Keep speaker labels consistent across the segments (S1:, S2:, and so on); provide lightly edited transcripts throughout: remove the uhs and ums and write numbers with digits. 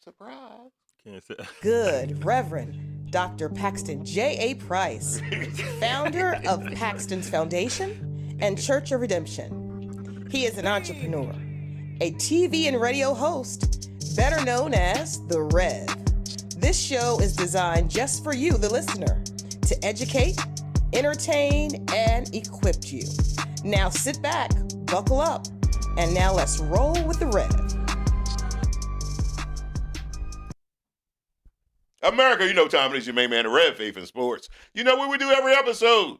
S1: Surprise.
S2: Can't say.
S3: Good Reverend Dr. Paxton JAPrice, founder of Paxton's Foundation and Church of Redemption. He is an entrepreneur, a TV and radio host, better known as The Rev. This show is designed just for you, the listener, to educate, entertain, and equip you. Now sit back, buckle up, and now let's roll with The Rev.
S1: America, you know time it is, your main man, the Red Faith in Sports. You know what we do every episode?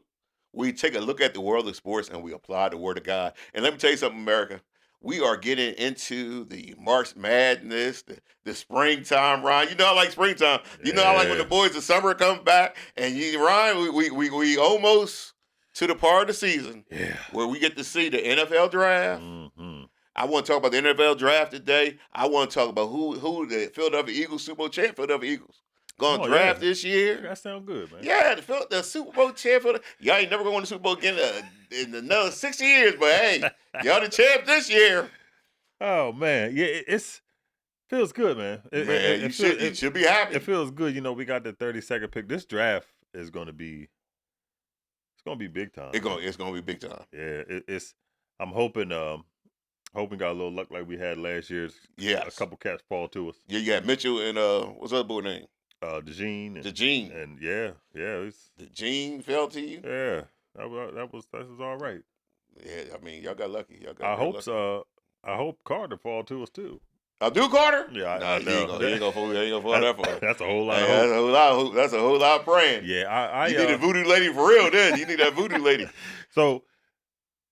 S1: We take a look at the world of sports and we apply the word of God. And let me tell you something, America. We are getting into the March Madness, the springtime, Ryan. You know I like springtime. You know I like when the boys of summer come back. And Ryan, we almost to the part of the season where we get to see the NFL draft.
S2: Mm-hmm.
S1: I want to talk about the NFL draft today. I want to talk about who the Philadelphia Eagles, Super Bowl champ, Philadelphia Eagles. Going to draft this year.
S2: That sounds good, man.
S1: Yeah, the Super Bowl champ. Y'all ain't never going to win the Super Bowl again in another 60 years, but hey, y'all the champ this year.
S2: Oh, man. Yeah, it's feels good, man.
S1: You should be happy.
S2: It feels good. You know, we got the 32nd pick. This draft is going to be big time.
S1: It's going to be big time.
S2: Yeah, I'm hoping got a little luck like we had last year.
S1: Yes.
S2: A couple cats fall to us.
S1: Yeah, you got Mitchell and what's the other boy name?
S2: DeGene.
S1: DeGene.
S2: And yeah.
S1: DeGene fell to you?
S2: Yeah. That was all right.
S1: Yeah, I mean, y'all got lucky.
S2: I hope Carter fall to us too.
S1: Abdul Carter?
S2: Yeah,
S1: nah, he ain't gonna fall that far.
S2: That's a whole lot.
S1: That's a whole lot of praying.
S2: Yeah,
S1: you need a voodoo lady for real. Then you need that voodoo lady.
S2: So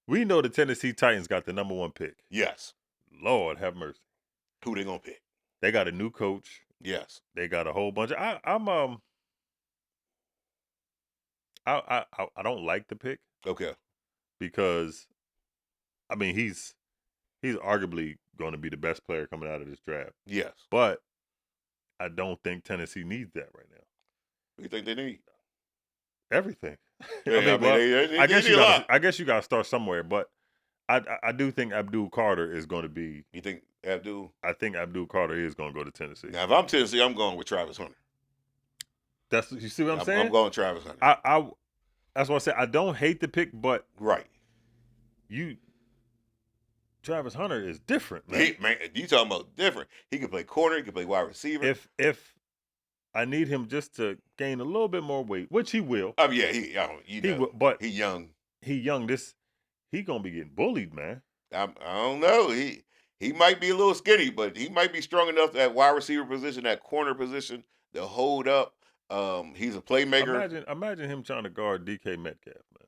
S2: we know the Tennessee Titans got the number 1 pick.
S1: Yes.
S2: Lord have mercy.
S1: Who they gonna pick?
S2: They got a new coach.
S1: Yes.
S2: They got a whole bunch of. I don't like the pick.
S1: Okay.
S2: Because, I mean, he's arguably going to be the best player coming out of this draft.
S1: Yes.
S2: But I don't think Tennessee needs that right now.
S1: What do you think they need?
S2: Everything.
S1: Yeah,
S2: I guess you got to start somewhere, but I do think Abdul Carter is going to be.
S1: You think Abdul?
S2: I think Abdul Carter is going to go to Tennessee.
S1: Now, if I'm Tennessee, I'm going with Travis Hunter.
S2: You see what I'm saying?
S1: I'm going Travis Hunter.
S2: That's what I said. I don't hate the pick, but
S1: right.
S2: Travis Hunter is different, man.
S1: You talking about different? He can play corner. He can play wide receiver.
S2: If I need him just to gain a little bit more weight, which he will.
S1: Oh yeah, he will,
S2: but
S1: he young.
S2: He gonna be getting bullied, man.
S1: I don't know. He might be a little skinny, but he might be strong enough that wide receiver position, that corner position, to hold up. He's a playmaker.
S2: Imagine him trying to guard DK Metcalf, man.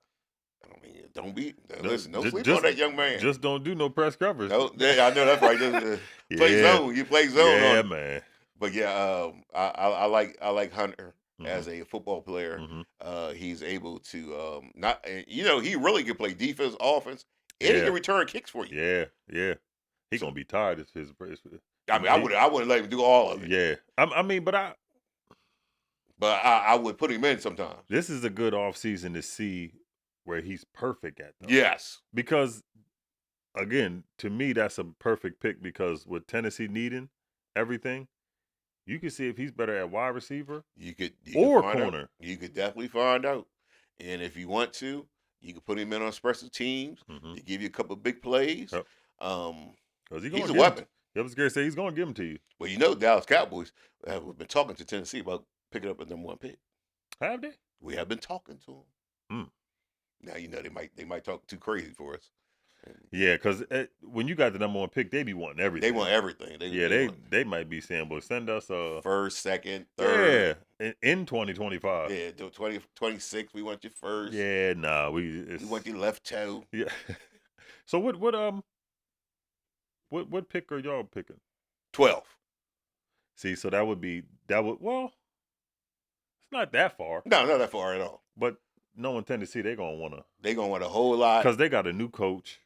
S1: I mean, don't sleep on that young man.
S2: Just don't do no press coverage.
S1: No, I know that's right. Just, play zone. You play zone.
S2: Yeah, man.
S1: But yeah, I like Hunter as a football player.
S2: Mm-hmm.
S1: He's able to he really can play defense, offense, and he can return kicks for you.
S2: Yeah. He's gonna be tired.
S1: I wouldn't let him do all of it.
S2: Yeah,
S1: But I would put him in sometimes.
S2: This is a good offseason to see where he's perfect at. Though.
S1: Yes.
S2: Because, again, to me, that's a perfect pick because with Tennessee needing everything, you can see if he's better at wide receiver or corner.
S1: You could definitely find out. And if you want to, you can put him in on special teams to give you a couple of big plays.
S2: Yep.
S1: He's a weapon.
S2: I was going to say he's going to give them to you.
S1: Well, you know, Dallas Cowboys have been talking to Tennessee about picking up a number 1 pick.
S2: Have they?
S1: We have been talking to them. Now you know they might talk too crazy for us.
S2: Yeah, because when you got the number 1 pick, they be wanting everything.
S1: They want everything.
S2: They might be saying, "Well, send us
S1: first, second, third."
S2: Yeah, in 2025.
S1: Yeah, 2026. We want you first.
S2: Yeah, nah, we
S1: want your left toe.
S2: Yeah. So what pick are y'all picking?
S1: 12.
S2: See, so well, it's not that far.
S1: No, not that far at all.
S2: But knowing Tennessee, they're gonna want
S1: a whole lot
S2: because they got a new coach.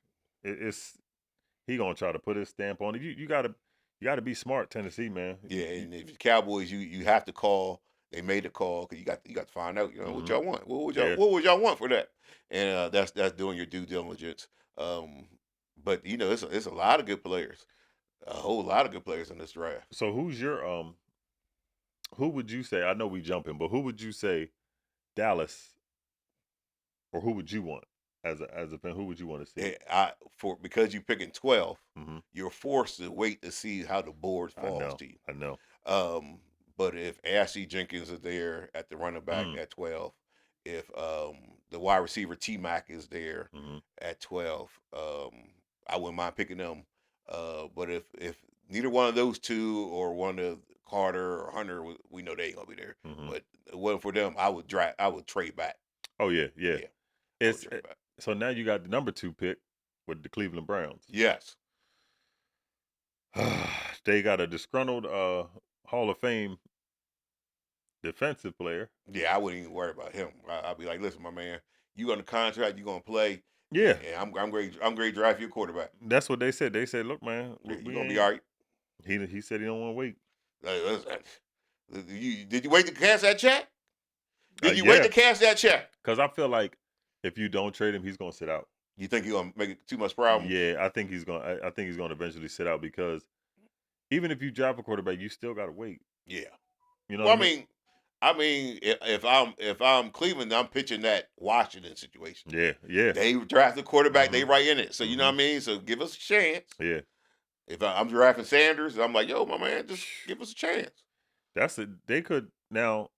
S2: He gonna try to put his stamp on it. You gotta be smart, Tennessee, man.
S1: Yeah, and if you're Cowboys, you have to call. They made the call because you got to find out. What y'all want. What would y'all want for that? And that's doing your due diligence. But it's a lot of good players. A whole lot of good players in this draft.
S2: So who's your who would you say? I know we jumping, but who would you say Dallas, or who would you want as a fan? Who would you want to see?
S1: Because you're picking 12,
S2: Mm-hmm.
S1: you're forced to wait to see how the board falls to you.
S2: I know.
S1: But if Ashley Jenkins is there at the running back at 12, if the wide receiver T-Mac is there at 12, I wouldn't mind picking them. But if neither one of those two or one of Carter or Hunter, we know they ain't gonna be there. But if it wasn't for them, I would trade back.
S2: Oh yeah. So now you got the number 2 pick with the Cleveland Browns.
S1: Yes.
S2: They got a disgruntled Hall of Fame defensive player.
S1: Yeah, I wouldn't even worry about him. I'd be like, listen, my man, you on the contract, you gonna play.
S2: Yeah.
S1: And I'm great to draft your quarterback.
S2: That's what they said. They said, look, man,
S1: you're gonna be all right.
S2: He said he don't want to wait.
S1: Did you wait to cash that check? Did you wait to cash that check?
S2: Because I feel like if you don't trade him, he's gonna sit out.
S1: You think he's gonna make it too much problem?
S2: Yeah, I think he's gonna eventually sit out, because even if you draft a quarterback, you still gotta wait.
S1: Yeah.
S2: You know.
S1: Well, I mean, if I'm Cleveland, I'm pitching that Washington situation.
S2: Yeah.
S1: They draft the quarterback, they right in it. So you know what I mean. So give us a chance.
S2: Yeah.
S1: If I'm drafting Sanders, I'm like, yo, my man, just give us a chance.
S2: That's it. They could now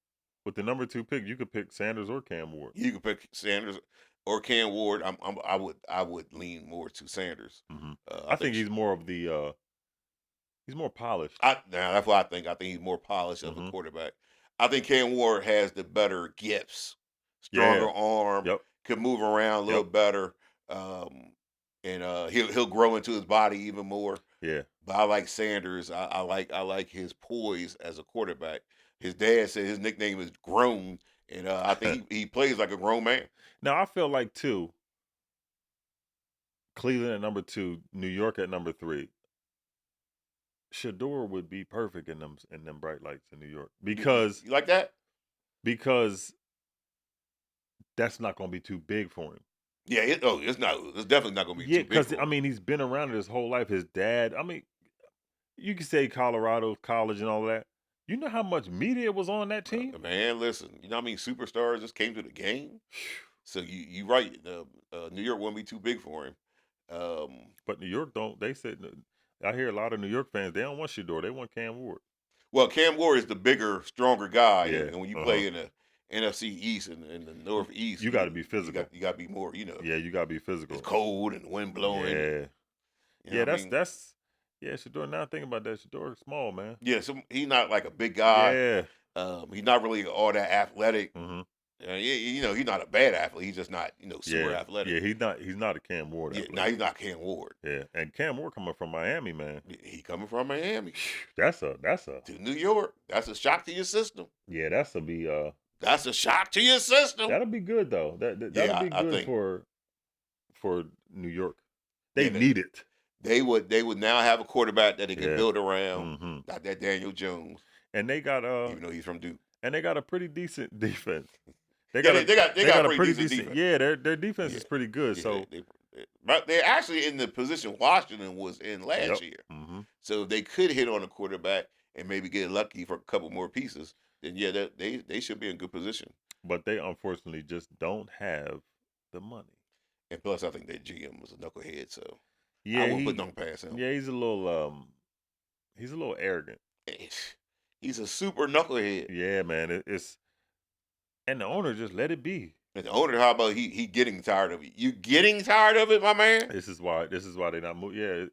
S2: with the number 2 pick, you could pick Sanders or Cam Ward.
S1: You could pick Sanders or Cam Ward. I would lean more to Sanders.
S2: I think he's more of the he's more polished.
S1: That's what I think. I think he's more polished as a quarterback. I think Cam Ward has the better gifts, stronger arm, could move around a little better, and he'll grow into his body even more.
S2: Yeah.
S1: But I like Sanders. I like his poise as a quarterback. His dad said his nickname is Grown, and I think he plays like a grown man.
S2: Now I feel like too, Cleveland at number 2, New York at number 3. Shador would be perfect in them bright lights in New York, because
S1: you like that?
S2: Because that's not going to be too big for him.
S1: Yeah, it's not. It's definitely not going to be too big.
S2: Yeah, because I mean, he's been around it his whole life. His dad. I mean, you can say Colorado College and all that. You know how much media was on that team?
S1: Man, listen. You know how many superstars just came to the game? So you right. New York won't be too big for him.
S2: But New York don't. They said, I hear a lot of New York fans, they don't want Shador. They want Cam Ward.
S1: Well, Cam Ward is the bigger, stronger guy. Yeah. And when you play in the NFC East and the Northeast,
S2: you got to be physical.
S1: You got to be more,
S2: Yeah, you got to be physical.
S1: It's cold and the wind blowing.
S2: Yeah. That's Shador. Now thinking about that, Shador is small, man.
S1: Yeah, so he's not like a big guy.
S2: Yeah.
S1: He's not really all that athletic. He's not a bad athlete. He's just not, super athletic.
S2: Yeah, he's not a Cam Ward athlete.
S1: No, he's not Cam Ward.
S2: Yeah, and Cam Ward coming from Miami, man.
S1: He coming from Miami.
S2: That's a
S1: to New York. That's a shock to your system.
S2: Yeah, that's
S1: a shock to your system.
S2: That'll be good though. That'll be good for New York. They need it.
S1: They would now have a quarterback that they can build around. Not that Daniel Jones.
S2: And they got
S1: even though he's from Duke.
S2: And they got a pretty decent defense.
S1: They got a pretty decent defense.
S2: Yeah, their defense is pretty good. So
S1: but they're actually in the position Washington was in last year. So if they could hit on a quarterback and maybe get lucky for a couple more pieces, then they should be in good position.
S2: But they unfortunately just don't have the money.
S1: And plus, I think their GM was a knucklehead, so
S2: yeah,
S1: I won't put nothing past him.
S2: Yeah, he's a little arrogant.
S1: He's a super knucklehead.
S2: Yeah, man. And the owner just let it be.
S1: And the owner, how about he getting tired of it? You getting tired of it, my man?
S2: This is why they're not moving. Yeah,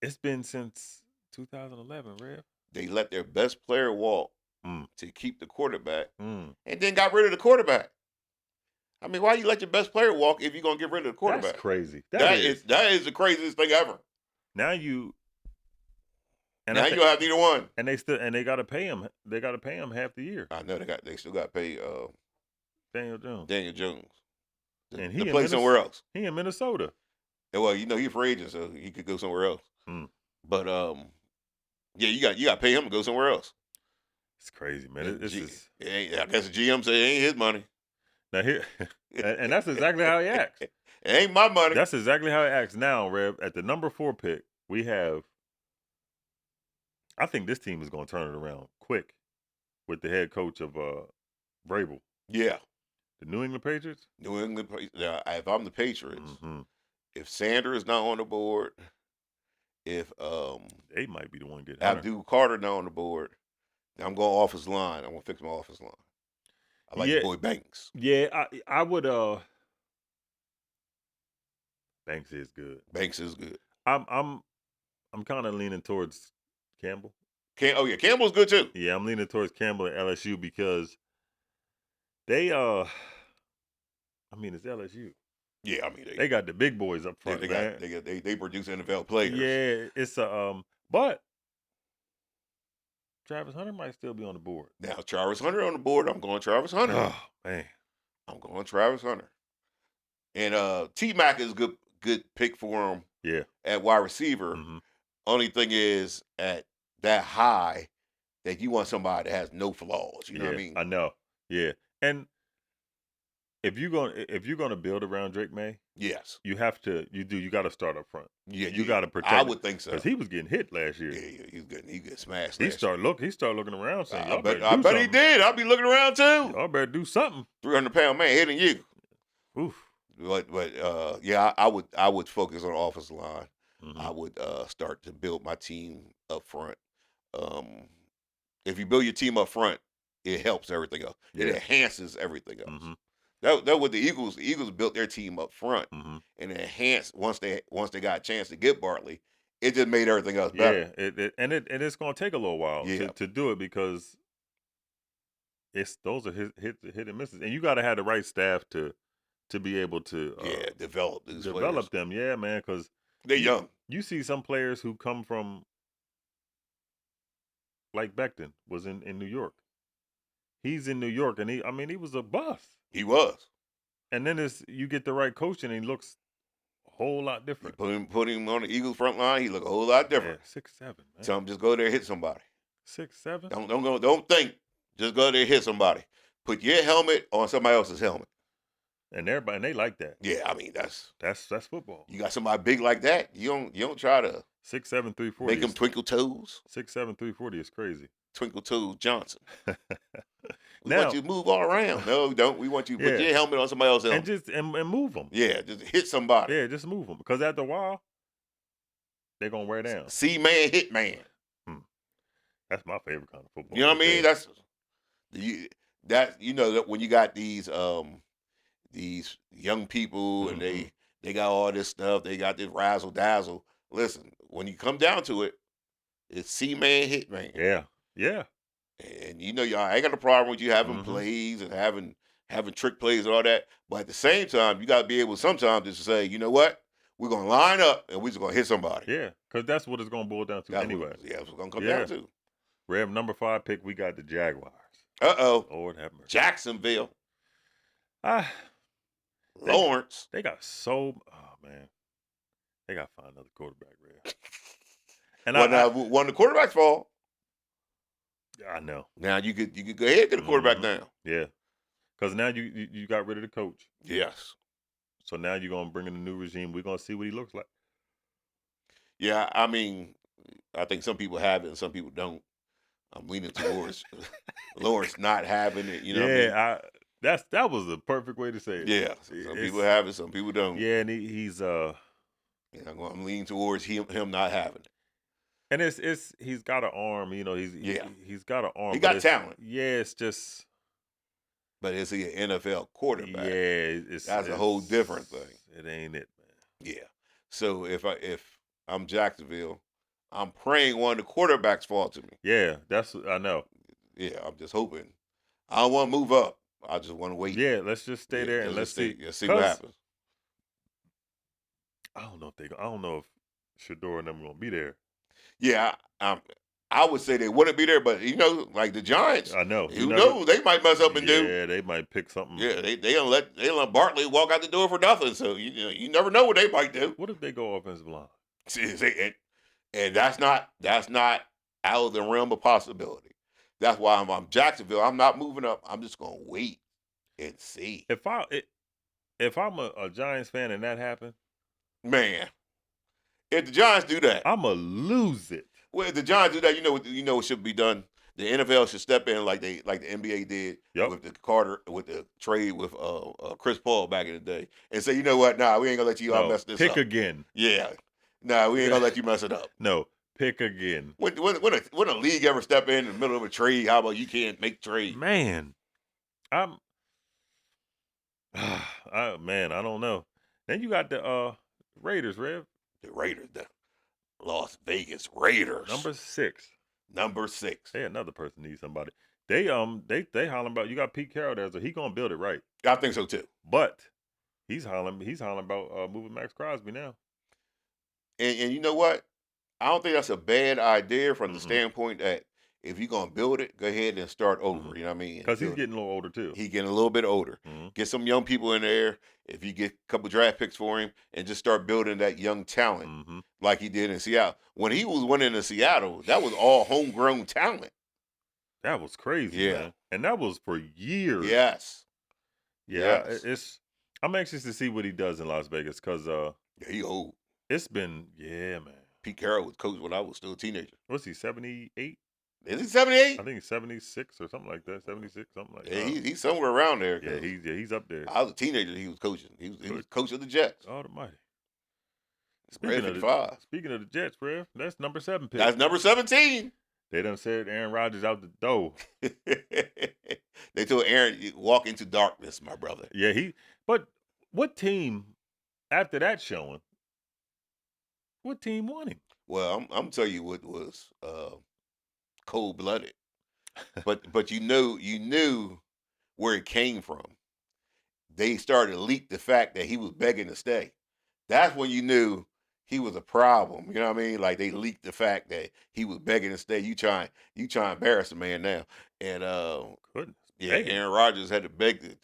S2: it's been since 2011, Rev.
S1: They let their best player walk to keep the quarterback, and then got rid of the quarterback. I mean, why you let your best player walk if you're gonna get rid of the quarterback?
S2: That's crazy.
S1: That is the craziest thing ever.
S2: Now you don't
S1: have neither one.
S2: And they gotta pay him. They gotta pay him half the year.
S1: I know they still gotta pay
S2: Daniel Jones.
S1: And he play somewhere else.
S2: He in Minnesota.
S1: Well, he's free agent, so he could go somewhere else. But you got to pay him to go somewhere else.
S2: It's crazy, man.
S1: I guess the GM said it ain't his money.
S2: Now here, and that's exactly how he acts.
S1: It ain't my money.
S2: That's exactly how he acts now, Rev. At the number 4 pick, I think this team is going to turn it around quick with the head coach of Vrabel.
S1: Yeah.
S2: The New England Patriots?
S1: New England, if I'm the Patriots,
S2: Mm-hmm.
S1: if Sanders is not on the board, if
S2: they might be the one getting
S1: Abdul Carter not on the board, I'm going offensive line. I'm going to fix my offensive line. I like the boy Banks.
S2: Yeah, I would. Banks is good.
S1: Banks is good.
S2: I'm kind of leaning towards Campbell.
S1: Campbell's good too.
S2: Yeah, I'm leaning towards Campbell at LSU because they it's LSU.
S1: Yeah, I mean
S2: they got the big boys up front.
S1: They produce NFL players.
S2: Yeah, it's but Travis Hunter might still be on the board.
S1: Now Travis Hunter on the board. I'm going Travis Hunter.
S2: Oh man,
S1: I'm going Travis Hunter. And T-Mac is a good pick for him.
S2: Yeah,
S1: at wide receiver.
S2: Mm-hmm.
S1: Only thing is at that high that you want somebody that has no flaws. You know what I mean?
S2: I know. Yeah, and if you're gonna build around Drake May,
S1: yes,
S2: you have to. You got to start up front.
S1: Yeah,
S2: you got to protect.
S1: I would think so
S2: because he was getting hit last year.
S1: Yeah, he get smashed.
S2: He started looking around saying,
S1: I bet he did. I'll be looking around too.
S2: Y'all better do something.
S1: 300-pound man hitting you.
S2: Oof.
S1: But yeah, I would focus on the offensive line.
S2: Mm-hmm.
S1: I would start to build my team up front. If you build your team up front, it helps everything else.
S2: Yeah.
S1: It enhances everything else.
S2: Mm-hmm.
S1: That what the Eagles built their team up front,
S2: Mm-hmm.
S1: and it enhanced once they got a chance to get Bartley. It just made everything else better.
S2: Yeah, it's going to take a little while to do it because those are hit and misses, and you got to have the right staff to be able to
S1: develop
S2: them. Yeah, man, because
S1: they're young.
S2: You see some players who come from, like Beckton was in New York. He's in New York, and he was a bust.
S1: He was.
S2: And then you get the right coaching, and he looks a whole lot different.
S1: Put him on the Eagles front line, he look a whole lot different.
S2: Yeah, 6'7", man.
S1: Tell him just go there and hit somebody.
S2: 6'7".
S1: Don't think. Just go there and hit somebody. Put your helmet on somebody else's helmet.
S2: And they like that.
S1: Yeah, I mean that's
S2: football.
S1: You got somebody big like that, you don't try to
S2: 6'7", 340.
S1: Make him twinkle toes.
S2: 6'7", 340 is crazy.
S1: Twinkle Toes Johnson. We
S2: want
S1: you to move all around. No, don't. We want you to put your helmet on somebody else's helmet.
S2: And move them.
S1: Yeah, just hit somebody.
S2: Yeah, just move them. Because after a while, they're going to wear down.
S1: C-man, hit man.
S2: That's my favorite kind of football.
S1: You know what I mean? That when you got these young people and they got all this stuff, they got this razzle dazzle. Listen, when you come down to it, it's C-man, hit man.
S2: Yeah. Yeah.
S1: And y'all ain't got a problem with you having plays and having trick plays and all that. But at the same time, you got to be able sometimes just to say, you know what? We're going to line up and we're just going to hit somebody.
S2: Yeah, because that's what it's going to boil down to anyway.
S1: That's what it's going to come down to.
S2: Rev, number 5 pick, we got the Jaguars.
S1: Uh-oh.
S2: Lord have mercy.
S1: Jacksonville.
S2: Lawrence. They got man. They got to find another quarterback, Rev. And
S1: when the quarterbacks fall,
S2: I know.
S1: Now you could go ahead and get a quarterback now.
S2: Yeah, because now you got rid of the coach.
S1: Yes.
S2: So now you're gonna bring in a new regime. We're gonna see what he looks like.
S1: Yeah, I mean, I think some people have it and some people don't. I'm leaning towards Lawrence not having it. You know.
S2: Yeah, what I mean? That was the perfect way to say it.
S1: Yeah, some people have it, some people don't.
S2: Yeah, and he's
S1: I'm leaning towards him not having it.
S2: And he's got an arm, he's got an arm.
S1: He got talent.
S2: Yeah, it's just.
S1: But is he an NFL quarterback?
S2: Yeah,
S1: that's a whole different thing.
S2: It ain't it, man.
S1: Yeah. So if I'm Jacksonville, I'm praying one of the quarterbacks fall to me.
S2: Yeah, I know.
S1: Yeah, I'm just hoping. I don't want to move up. I just want to wait.
S2: Yeah, let's just stay there and let's see.
S1: Let's see what happens.
S2: I don't know if Shador and them are gonna be there.
S1: Yeah, I would say they wouldn't be there, but like the Giants,
S2: I know.
S1: Who knows? They might mess up and do.
S2: Yeah, they might pick something.
S1: Yeah, they don't let Bartley walk out the door for nothing. So you never know what they might do.
S2: What if they go offensive line?
S1: And that's not out of the realm of possibility. That's why I'm Jacksonville. I'm not moving up. I'm just gonna wait and see.
S2: If I'm a Giants fan and that happened,
S1: man. If the Giants do that,
S2: I'ma lose it.
S1: well, if the Giants do that, you know what should be done. The NFL should step in like the NBA did with the trade with Chris Paul back in the day, and say, you know what? Nah, we ain't gonna let you all mess this up.
S2: Pick again.
S1: Yeah, nah, we ain't gonna let you mess it up.
S2: No, pick again.
S1: When a league ever step in the middle of a trade, how about you can't make trade?
S2: Man, I don't know. Then you got the Raiders, Rev.
S1: The Raiders, the Las Vegas Raiders, Number 6.
S2: Hey, another person needs somebody. They hollering about, you got Pete Carroll there, so he gonna build it right.
S1: I think so too.
S2: But he's hollering about moving Max Crosby now.
S1: And you know what? I don't think that's a bad idea from the standpoint that if you're gonna build it, go ahead and start over. You know what I mean?
S2: Because he's getting a little older too.
S1: He's getting a little bit older. Get some young people in there. If you get a couple draft picks for him, and just start building that young talent like he did in Seattle. When he was winning in Seattle, that was all homegrown talent.
S2: That was crazy, man. And that was for years.
S1: Yes.
S2: Yeah, I'm anxious to see what he does in Las Vegas because
S1: he old.
S2: It's been, man.
S1: Pete Carroll was coach when I was still a teenager.
S2: What's he, 78?
S1: Is he 78?
S2: I think he's 76 or something like that. 76, something like that.
S1: Yeah, he's somewhere around there.
S2: Yeah, he's up there.
S1: I was a teenager. He was coaching. He was coach of the Jets.
S2: Almighty.
S1: Speaking
S2: of the Jets, Rev, that's number 7 pick.
S1: That's number 17.
S2: They done said Aaron Rodgers out the door.
S1: They told Aaron, walk into darkness, my brother.
S2: Yeah, but what team, after that showing, what team won him?
S1: Well, I'm telling you what was cold-blooded. But you knew where it came from. They started to leak the fact that he was begging to stay. That's when you knew he was a problem. You know what I mean? Like they leaked the fact that he was begging to stay. You try to embarrass the man now. And
S2: goodness,
S1: Aaron Rodgers had to beg to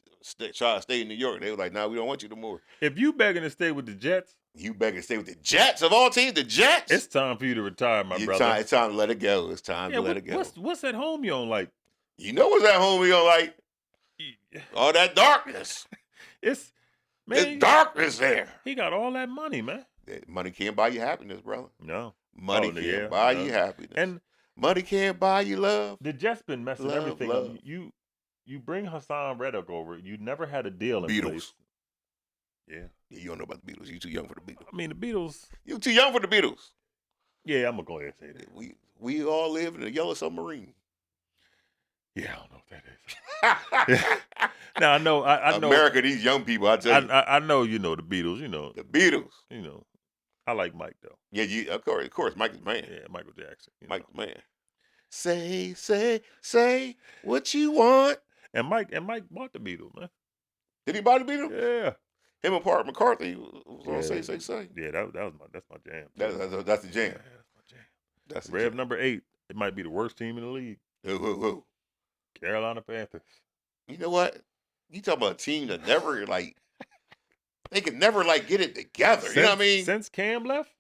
S1: try to stay in New York. They were like, "No, we don't want you no more."
S2: If you begging to stay with the Jets,
S1: you begging to stay with the Jets of all teams, the Jets.
S2: It's time for you to retire, my brother.
S1: It's time to let it go. It's time to let it go.
S2: What's at home you don't like?
S1: You know what's at home you don't like? All that darkness.
S2: It's
S1: darkness there.
S2: He got all that money, man.
S1: Money can't buy you happiness, brother.
S2: No.
S1: Money can't buy you happiness. And money can't buy you love.
S2: The Jets been messing everything up. You bring Hassan Reddick over. You never had a deal in place. Yeah.
S1: You don't know about the Beatles. You too young for the Beatles.
S2: I mean, the Beatles.
S1: You too young for the Beatles.
S2: Yeah, I'm going to go ahead and say that.
S1: We all live in a yellow submarine.
S2: Yeah, I don't know what that is. Now, I know.
S1: America, these young people, I tell you.
S2: I know you know the Beatles,
S1: The Beatles.
S2: I like Mike, though.
S1: Yeah, of course. Mike is man.
S2: Yeah, Michael Jackson.
S1: Mike's man. Say what you want.
S2: And Mike bought the Beatles, man.
S1: Did he buy the Beatles?
S2: Yeah.
S1: Him and Paul McCartney was on Say.
S2: Yeah, that's my jam.
S1: That's the jam.
S2: Yeah, that's my jam.
S1: That's the
S2: Rev
S1: jam.
S2: number 8. It might be the worst team in the league.
S1: Who?
S2: Carolina Panthers.
S1: You know what? You talking about a team that never they can never get it together. You know what I mean?
S2: Since Cam left?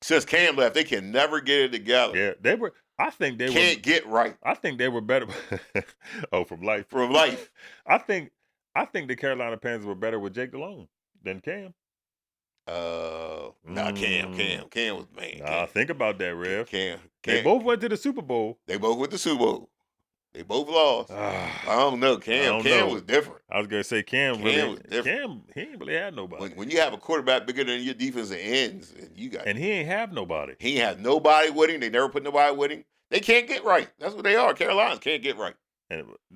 S1: Since Cam left, they can never get it together.
S2: Yeah, they were. I think they
S1: can't get right.
S2: I think they were better. From life.
S1: From life.
S2: I think the Carolina Panthers were better with Jake Delhomme than Cam.
S1: Cam was man.
S2: Nah, think about that, Rev.
S1: Cam.
S2: They both went to the Super Bowl.
S1: They both went to the Super Bowl. They both lost. I don't know. Cam was different.
S2: I was gonna say Cam
S1: was different.
S2: Cam, he ain't really had nobody.
S1: When you have a quarterback bigger than your defensive ends, and
S2: he ain't have nobody.
S1: He ain't have nobody with him. They never put nobody with him. They can't get right. That's what they are. Carolinas can't get right.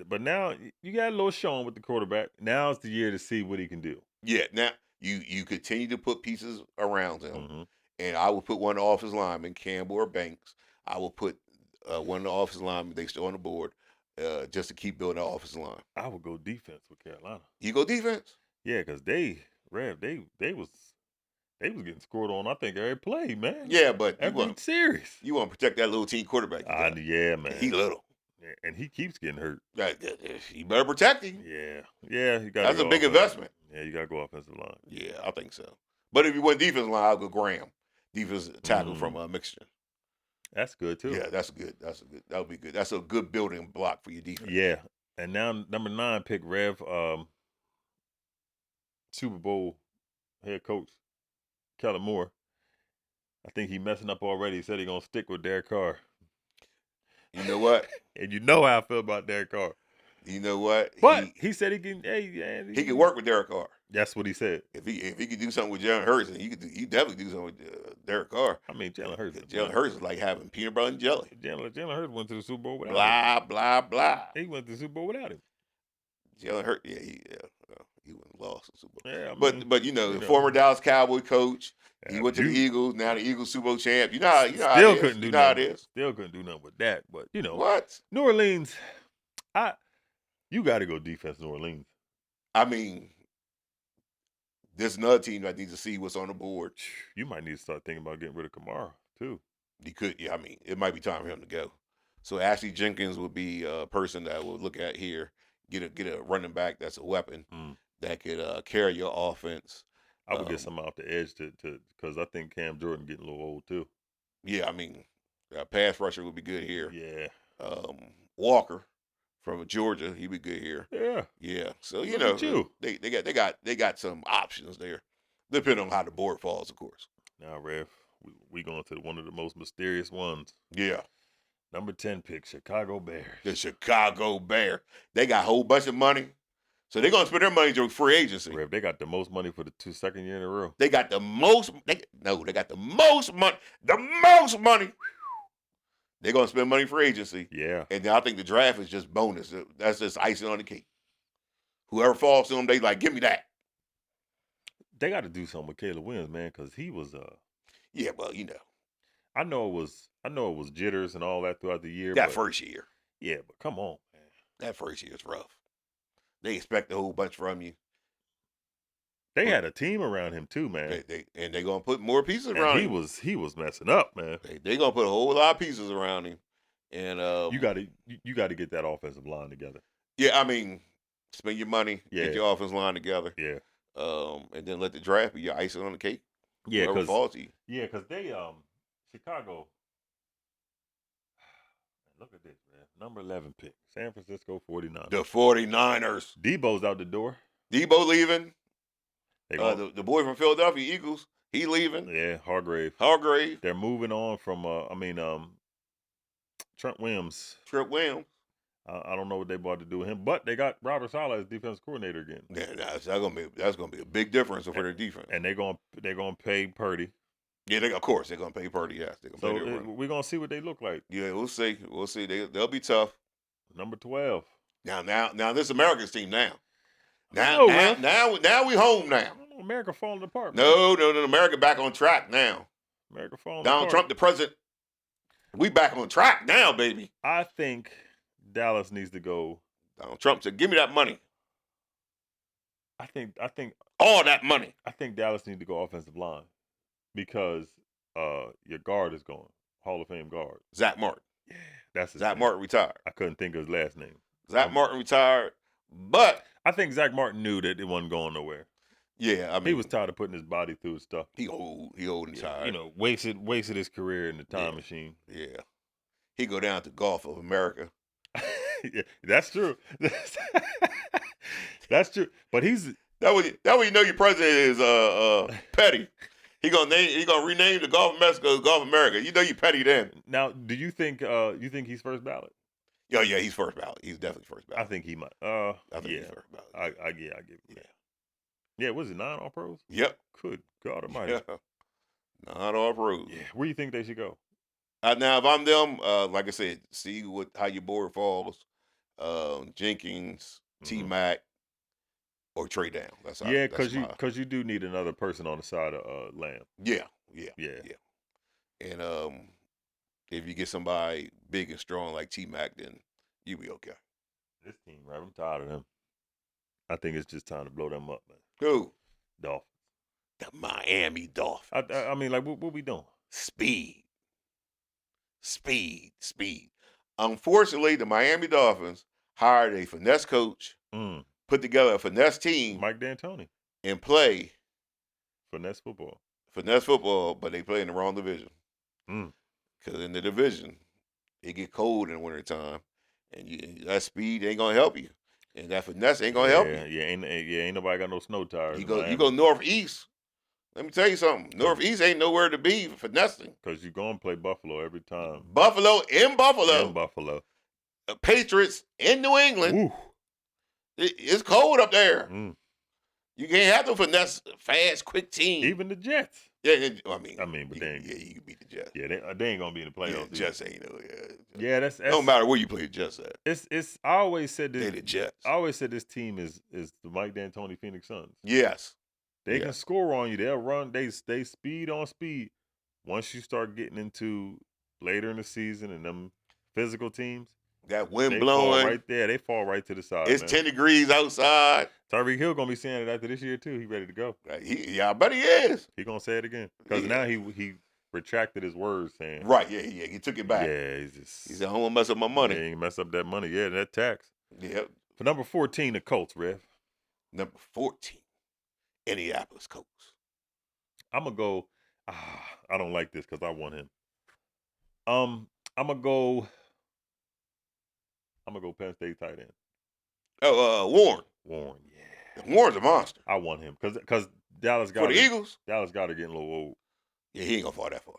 S2: But now you got a little showing with the quarterback. Now's the year to see what he can do.
S1: Yeah. Now you continue to put pieces around him, and I will put one of the offensive linemen, Campbell or Banks. I will put one of the offensive linemen. They still on the board. Just to keep building the offensive line.
S2: I would go defense with Carolina.
S1: You go defense?
S2: Yeah, because they was getting scored on, I think, every play, man.
S1: Yeah, but
S2: every series.
S1: You want to protect that little team quarterback.
S2: Yeah, man.
S1: He little.
S2: Yeah, and he keeps getting hurt.
S1: You better protect him.
S2: Yeah.
S1: That's a big investment.
S2: Yeah, you got to go offensive line.
S1: Yeah, I think so. But if you went defensive line, I'll go Graham. Defensive tackle from Mixture.
S2: That's good, too.
S1: Yeah, that would be good. That's a good building block for your defense.
S2: Yeah. And now, number 9 pick, Rev, Super Bowl head coach, Kellen Moore. I think he messing up already. He said he gonna stick with Derek Carr.
S1: You know what?
S2: And you know how I feel about Derek Carr.
S1: You know what?
S2: But he said he can. Hey, man,
S1: he can work with Derek Carr.
S2: That's what he said.
S1: If he could do something with Jalen Hurts, he definitely do something with Derek Carr.
S2: I mean, Jalen Hurts.
S1: Jalen Hurts is like having peanut butter and jelly.
S2: Jalen Hurts went to the Super Bowl without
S1: blah
S2: him.
S1: blah blah.
S2: He went to the Super Bowl without him.
S1: Jalen Hurts, he wouldn't lost the Super Bowl.
S2: Yeah,
S1: I mean, but former Dallas Cowboy coach. He went to the Eagles. Now the Eagles Super Bowl champ. You know how it is.
S2: Still couldn't do nothing with that. But
S1: what?
S2: New Orleans, you got to go defense. New Orleans.
S1: I mean, there's another team that needs to see what's on the board.
S2: You might need to start thinking about getting rid of Kamara too.
S1: You could, yeah. I mean, it might be time for him to go. So Ashley Jenkins would be a person that we'll look at here. Get a running back that's a weapon that could carry your offense.
S2: I would get someone off the edge to because I think Cam Jordan getting a little old too.
S1: Yeah, I mean, pass rusher would be good here.
S2: Yeah.
S1: Walker from Georgia, he'd be good here.
S2: Yeah.
S1: Yeah. So they got some options there, depending on how the board falls, of course.
S2: Now, Rev, we going to one of the most mysterious ones.
S1: Yeah.
S2: Number 10 pick, Chicago Bears.
S1: The Chicago Bears. They got a whole bunch of money. So they're going to spend their money during free agency.
S2: Rev, they got the most money for the second year in a row.
S1: They got the most. They got the most money. The most money. They're going to spend money for agency.
S2: Yeah.
S1: And then I think the draft is just bonus. That's just icing on the cake. Whoever falls to them, they like, give me that.
S2: They got to do something with Caleb Williams, man, because he was
S1: Yeah, well,
S2: I know it was jitters and all that throughout the year.
S1: That first year.
S2: Yeah, but come on, man.
S1: That first year is rough. They expect a whole bunch from you.
S2: They had a team around him too, man.
S1: They're gonna put more pieces around him.
S2: He was messing up, man.
S1: They're gonna put a whole lot of pieces around him. And
S2: you gotta get that offensive line together.
S1: Yeah, I mean, spend your money,
S2: Yeah.
S1: get your offensive line together.
S2: Yeah.
S1: And then let the draft be your icing on the cake.
S2: Yeah,
S1: because
S2: they Chicago. Look at this, man. Number 11 pick, San Francisco 49ers.
S1: The 49ers.
S2: Debo's out the door.
S1: Debo leaving. The boy from Philadelphia Eagles, he leaving.
S2: Yeah, Hargrave.
S1: They're
S2: moving on from Trent Williams. I don't know what they bought to do with him, but they got Robert Saleh as defense coordinator again.
S1: Yeah, that's gonna be a big difference for their defense.
S2: And they're gonna pay Purdy.
S1: Yeah, of course they're gonna pay Purdy. Yes, they're gonna pay their
S2: we're gonna see what they look like.
S1: Yeah, we'll see. They'll be tough.
S2: Number 12.
S1: Now this is America's team now. Now we home now.
S2: America falling apart.
S1: No, America back on track now.
S2: America falling
S1: Donald
S2: apart.
S1: Trump, the president. We back on track now, baby.
S2: I think Dallas needs to go.
S1: Donald Trump said, "Give me that money."
S2: I think
S1: all that money.
S2: I think Dallas needs to go offensive line because your guard is going Hall of Fame guard.
S1: Zach Martin.
S2: Yeah, that's
S1: Zach Martin retired.
S2: I couldn't think of his last name.
S1: Zach Martin retired, but
S2: I think Zach Martin knew that it wasn't going nowhere.
S1: Yeah, I mean,
S2: he was tired of putting his body through his stuff.
S1: He old and tired.
S2: Wasted his career in the time machine.
S1: Yeah, he go down to Golf of America.
S2: Yeah, that's true. That's true. But he's
S1: that way you know your president is petty. He gonna rename the Golf of Mexico Golf of America. You know you petty then.
S2: Now, do you think he's first ballot?
S1: Yeah, he's first ballot. He's definitely first ballot.
S2: I think he might.
S1: I think he's first ballot.
S2: I give you that. Yeah, was it 9 All-Pros?
S1: Yep.
S2: Good God Almighty.
S1: Yeah. 9 All-Pros.
S2: Yeah. Where do you think they should go?
S1: Now, if I'm them, like I said, see how your board falls. Jenkins, T-Mac, or trade down.
S2: Because you do need another person on the side of Lamb.
S1: Yeah. And if you get somebody big and strong like T-Mac, then you'll be okay.
S2: This team, right? I'm tired of them. I think it's just time to blow them up, man.
S1: Who?
S2: Dolphins.
S1: The Miami Dolphins.
S2: I mean, like, what we doing?
S1: Speed. Unfortunately, the Miami Dolphins hired a finesse coach, put together a finesse team.
S2: Mike D'Antoni.
S1: And play
S2: finesse football,
S1: but they play in the wrong division. Because in the division, it get cold in the wintertime, and that speed ain't going to help you. And that finesse ain't going to help you.
S2: Yeah, ain't nobody got no snow tires.
S1: You go northeast, Let me tell you something. Northeast ain't nowhere to be finessing.
S2: Because you're going to play Buffalo every time.
S1: Buffalo in Buffalo.
S2: In Buffalo.
S1: Patriots in New England.
S2: Ooh.
S1: It's cold up there.
S2: Mm.
S1: You can't have to finesse fast, quick team.
S2: Even the Jets.
S1: Yeah, but
S2: they ain't.
S1: Yeah, you can beat the Jets.
S2: Yeah, they ain't gonna be in the playoffs.
S1: Yeah, Jets ain't no.
S2: Yeah, that's
S1: no matter where you play the Jets at.
S2: It's. I always said this.
S1: They the Jets.
S2: I always said this team is the Mike D'Antoni Phoenix Suns.
S1: Yes,
S2: they can score on you. They'll run. They speed on speed. Once you start getting into later in the season and them physical teams,
S1: that wind blowing
S2: right there, they fall right to the side.
S1: It's 10 degrees outside.
S2: Tyreek Hill gonna be saying it after this year too. He ready to go.
S1: I bet he is.
S2: He gonna say it again because now he retracted his words saying.
S1: Right. Yeah. He took it back.
S2: Yeah.
S1: He said, "I don't want to mess up my money."
S2: Yeah, he mess up that money. Yeah, that tax.
S1: Yep.
S2: For number 14, the Colts, Rev.
S1: Number 14, Indianapolis Colts.
S2: I'm gonna go. I don't like this because I want him. I'm gonna go Penn State tight end.
S1: Oh, Warren.
S2: Warren, yeah.
S1: Warren's a monster.
S2: I want him because Dallas got
S1: for the Eagles.
S2: Dallas got to get a little old.
S1: Yeah, he ain't gonna fall that far.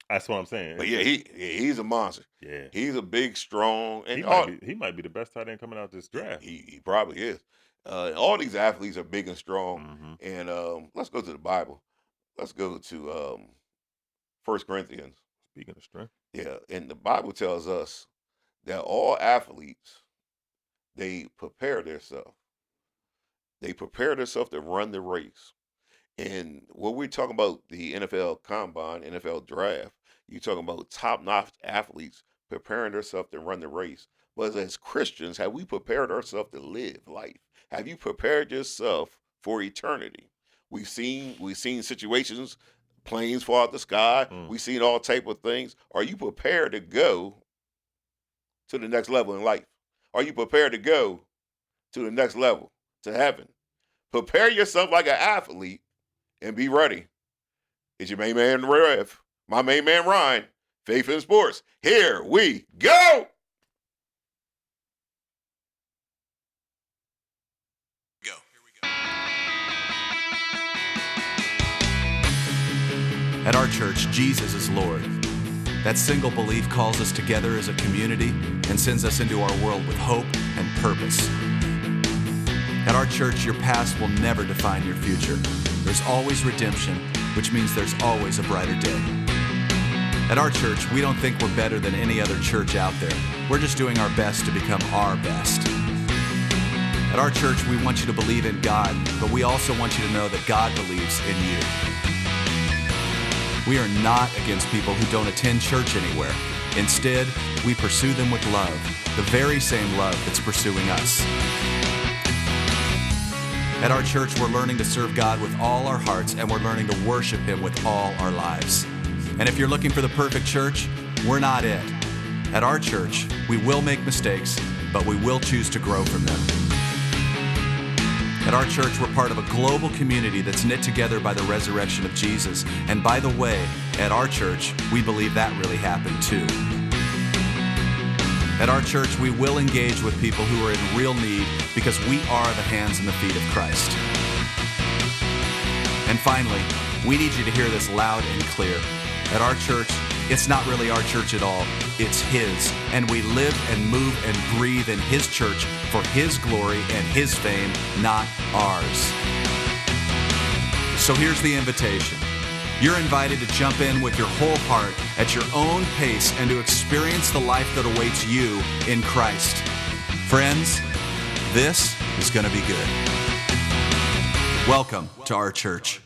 S2: That's what I'm saying.
S1: But yeah, he's a monster.
S2: Yeah,
S1: he's a big, strong, and
S2: he might be the best tight end coming out this draft.
S1: He probably is. All these athletes are big and strong. Mm-hmm. And let's go to the Bible. Let's go to 1 Corinthians.
S2: Speaking of strength,
S1: yeah, and the Bible tells us that all athletes, they prepare themselves. They prepare themselves to run the race. And when we're talking about the NFL Combine, NFL Draft, you're talking about top-notch athletes preparing themselves to run the race. But as Christians, have we prepared ourselves to live life? Have you prepared yourself for eternity? We've seen situations, planes fall out the sky. We've seen all type of things. Are you prepared to go to the next level in life? Are you prepared to go to the next level, to heaven? Prepare yourself like an athlete and be ready. It's your main man, Rev. My main man, Ryan. Faith in Sports. Here we go.
S4: At our church, Jesus is Lord. That single belief calls us together as a community and sends us into our world with hope and purpose. At our church, your past will never define your future. There's always redemption, which means there's always a brighter day. At our church, we don't think we're better than any other church out there. We're just doing our best to become our best. At our church, we want you to believe in God, but we also want you to know that God believes in you. We are not against people who don't attend church anywhere. Instead, we pursue them with love, the very same love that's pursuing us. At our church, we're learning to serve God with all our hearts, and we're learning to worship Him with all our lives. And if you're looking for the perfect church, we're not it. At our church, we will make mistakes, but we will choose to grow from them. At our church, we're part of a global community that's knit together by the resurrection of Jesus. And by the way, at our church, we believe that really happened too. At our church, we will engage with people who are in real need because we are the hands and the feet of Christ. And finally, we need you to hear this loud and clear. At our church, it's not really our church at all. It's His. And we live and move and breathe in His church for His glory and His fame, not ours. So here's the invitation. You're invited to jump in with your whole heart at your own pace and to experience the life that awaits you in Christ. Friends, this is going to be good. Welcome to our church.